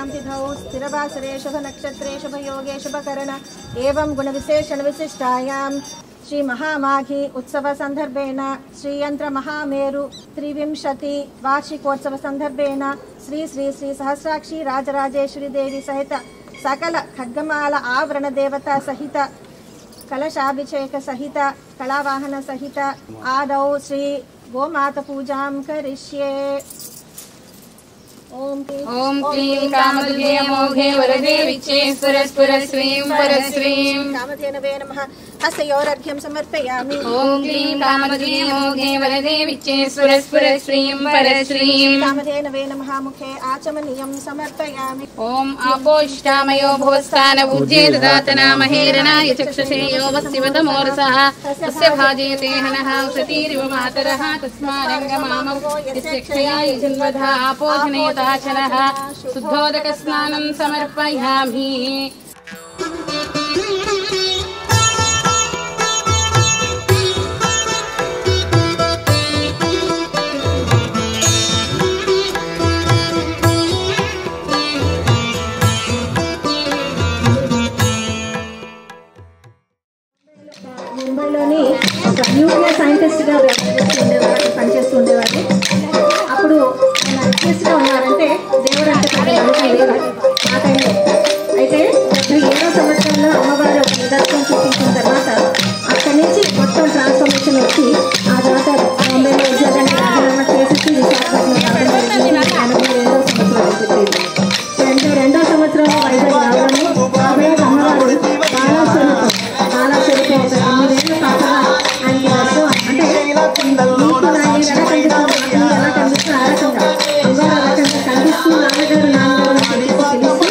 शुभाभ्यां तिथौ स्थिरवासरे शुभ नक्षत्रे शुभ योगे शुभकरण एवं गुण विशेषण विशिष्टायां श्री महामाघी उत्सव संदर्भेन श्री यंत्र महामेरु 23 वार्षिकोत्सव संदर्भेन श्री श्री श्री सहस्राक्षी राजराजेश्वरी देवी सहित सकल खड्गमाल आवरण देवता सहित कलशाभिषेक सहित कलावाहन सहित आदौ श्री गोमाता पूजां करिष्ये। ओम क्लीं कामदुर्गे मोघे वरदे विच्चे स्फुरस्फुरस्वीं परस्वीं कामधेनवे नमः हस्तयोरर्घ्यं समर्पयामि। ओम क्लीं कामदुर्गे मोघे वरदे विच्चे स्फुरस्फुरस्वीं परस्वीं कामधेनवे नमः मुखे आचमनीयं समर्पयामि। ओम आपोष्टामयो भुवस्थान उज्जे ददातना महेरणाय चक्षुषे यो वस्यवतमोरसः तस्य भाजयते हनः उषतीरिव मातरः तस्मारङ्गमामौ यस्य क्षयाय जन्मधा आपोषणेत शुद्धोदक स्नानं समर्पयामि। ముంబైలోని ఒక న్యూక్లియర్ సైంటిస్ట్గా పనిచేస్తూ ఉండేవారు. అప్పుడు ఆయన రిక్వెస్ట్గా ఉన్నారంటే దేవుడు అంటే నమ్మకం లేదు ఆ టైంలో. అయితే 7వ సంవత్సరంలో అమ్మవారు ఒక నిదర్శనం చూపించిన తర్వాత అక్కడి నుంచి మొత్తం ట్రాన్స్ఫర్మేషన్ వచ్చి ఆ తర్వాత బాంబేలో ఉద్యోగాన్ని రాజీనామా చేసి విశాఖపట్నం 82వ సంవత్సరం చెప్పేది. 2వ సంవత్సరంలో వైజాగ్ రావడము అమ్మవారు బాలాస్వరూపం ఒక 8 ఏళ్ళ పాపగా ఆయనకి వస్తూ అంటే ఎలా కనిపిస్తూ ఆ రకంగా కనిపిస్తూ నాన్నగారు తెలిసి నాకు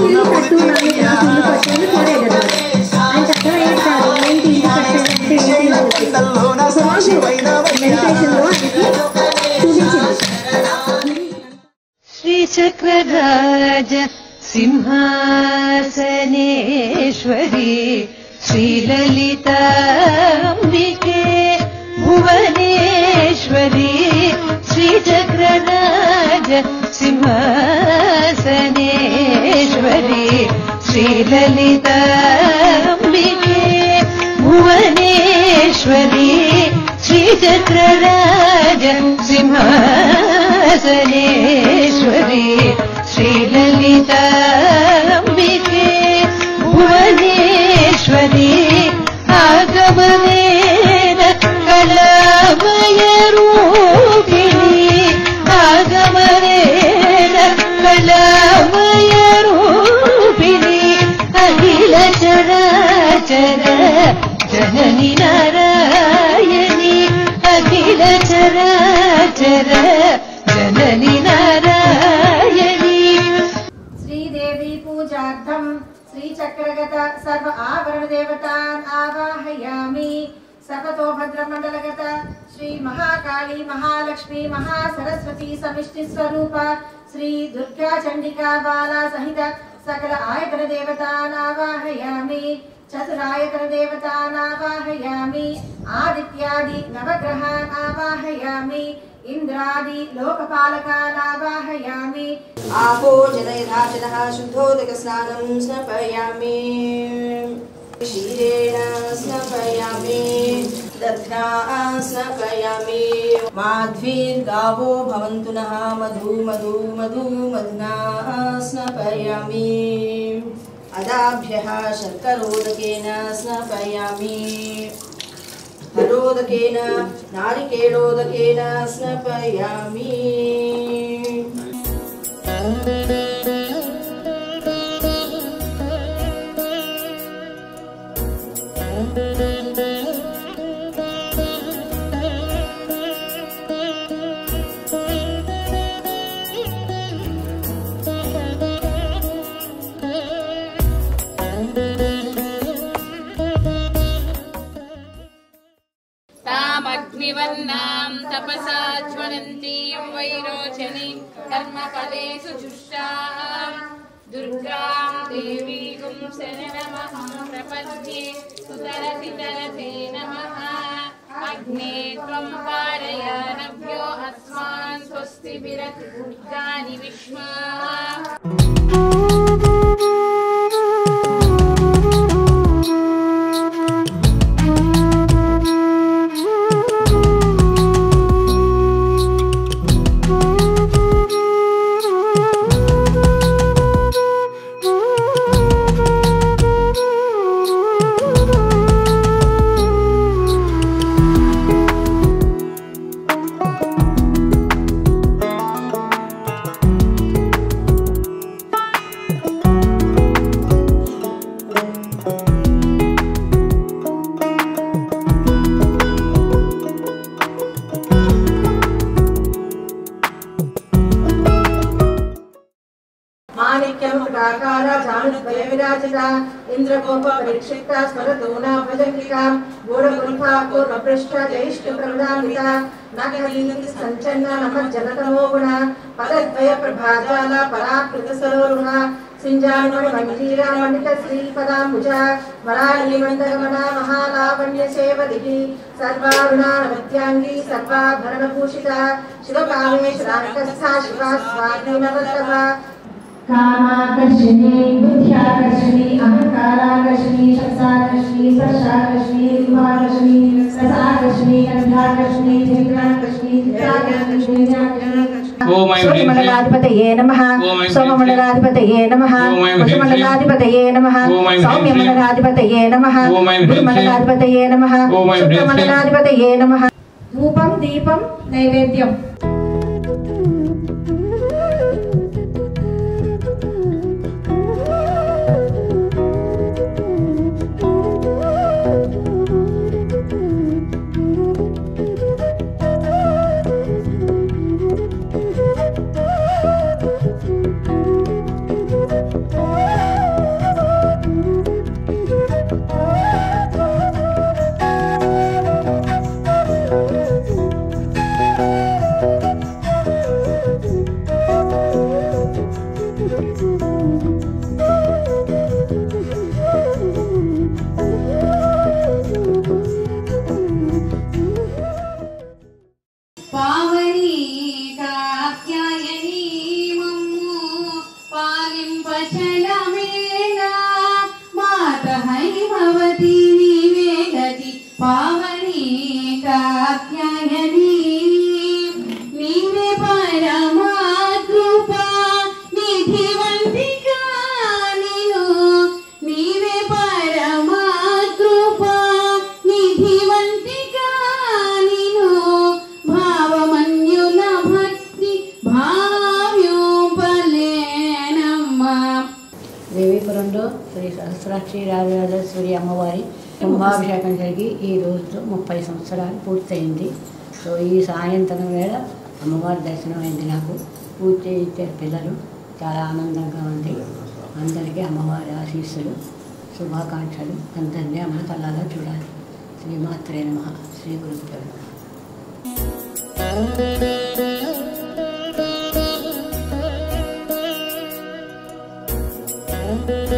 ఇల్లు కట్టు నాన్న ఇల్లు కట్టేది కోరేది. ఆయనకి అర్థమయ్యేది కాదు ఏంటి ఇల్లు కట్టేదంటే మెడిటేషన్లో ఆయనకి చూపించింది. శ్రీచక్రరాజ సింహాసనేశ్వరి श्रीललिताम्बिके भुवनेश्वरी श्रीचक्रराज सिंहासनेश्वरी श्रीललिताम्बिके भुवनेश्वरी श्रीचक्रराज सिंहासनेश्वरी श्रीललिताम्बिके भुवनेश्वरी आगमनेन कलामय रूपिणी आगमनेन कलामय रूपिणी अखिल चराचर जननी नारायणी अखिल चराचर जननी नारायणी। श्रीदेवी पूजार्थं श्रीचक्रगत सर्व आवरण देवतान् आवाहयामि। सर्वतो भद्रमण्डलगत श्री महाकाली महालक्ष्मी महासरस्वती समिष्टि स्वरूप श्री दुर्गा चंडिका बाला सहित सकल आयतन देवतान् आवाहयामि। चतुरायतन देवतान् आवाहयामि। आदित्यादि नवग्रहान् आवाहयामि। इंद्रादि लोकपालकान् आवाहयामि। आपो जनयथाचनः शुद्धोदक स्नानं स्नपयामि। क्षीरेण स्नपयामि दध्ना स्नपयामि। माध्वीर्गावो भवन्तु नः मधु मधु मधु मधुना स्नपयामि। अदाभ्यः शर्करोदकेन स्नपयामि। हरोदकेन नारिकेलोदकेन स्नपयामि। तामग्निवर्णां तपसा ज्वलन्तीं वैरोचनीं कर्मफलेषु जुष्टां दुर्गां देवीं शरणमहं प्रपद्ये सुतरति तरते नमः। अग्ने त्वं पारय नभ्यो अस्मान् स्वस्तिभिरति दुर्गानि विश्वा। భానుద్వయ విరాజిత ఇంద్రగోప పరిక్షిప్త స్మరతూనా భజంగికా గూఢగుంఫా పూర్వపృష్ఠ జైష్ఠ ప్రవదామిత నఖలింగి సంచన్న నమజ్జనతమో గుణ పదద్వయ ప్రభాజాల పరాకృత సరోరుహ సింజానుమణి మంజీరా మండిత శ్రీపదాంబుజ వరాళీమందగమన మహాలావణ్య సేవదిహి సర్వారుణానవత్యాంగి సర్వాభరణభూషిత శివకామేశ్వరాంకస్థా శివా స్వాధీనవల్లభ కామాకర్షిణి బుద్ధ్యాకర్షిణి అహంకారాకర్షిణి శబ్దాకర్షిణి స్పర్శాకర్షిణి రూపాకర్షిణి రసాకర్షిణి గంధాకర్షిణి చైత్రాకర్షిణి చిత్రాకర్షిణి సోమమండలాధిపతయే నమః సోమమండలాధిపతయే నమః వసుమండలాధిపతయే నమః సౌమ్యమండలాధిపతయే నమః గురుమండలాధిపతయే నమః శుక్రమండలాధిపతయే నమః. ధూపం దీపం నైవేద్యం. దేవీపురంలో శ్రీ సహస్రాక్షి రాజరాజేశ్వరి అమ్మవారి కుంభాభిషేకం జరిగి ఈ రోజుతో 30 సంవత్సరాలు పూర్తయింది. సో ఈ సాయంత్రం వేళ అమ్మవారి దర్శనం అయింది. నాకు పూజ చేయించారు పిల్లలు, చాలా ఆనందంగా ఉంది. అందరికీ అమ్మవారి ఆశీస్సులు, శుభాకాంక్షలు. అందరినీ అమ్మ కళ్ళారా చూడాలి. శ్రీమాత్రే నమః. శ్రీ గురుభ్యో నమః. Thank you.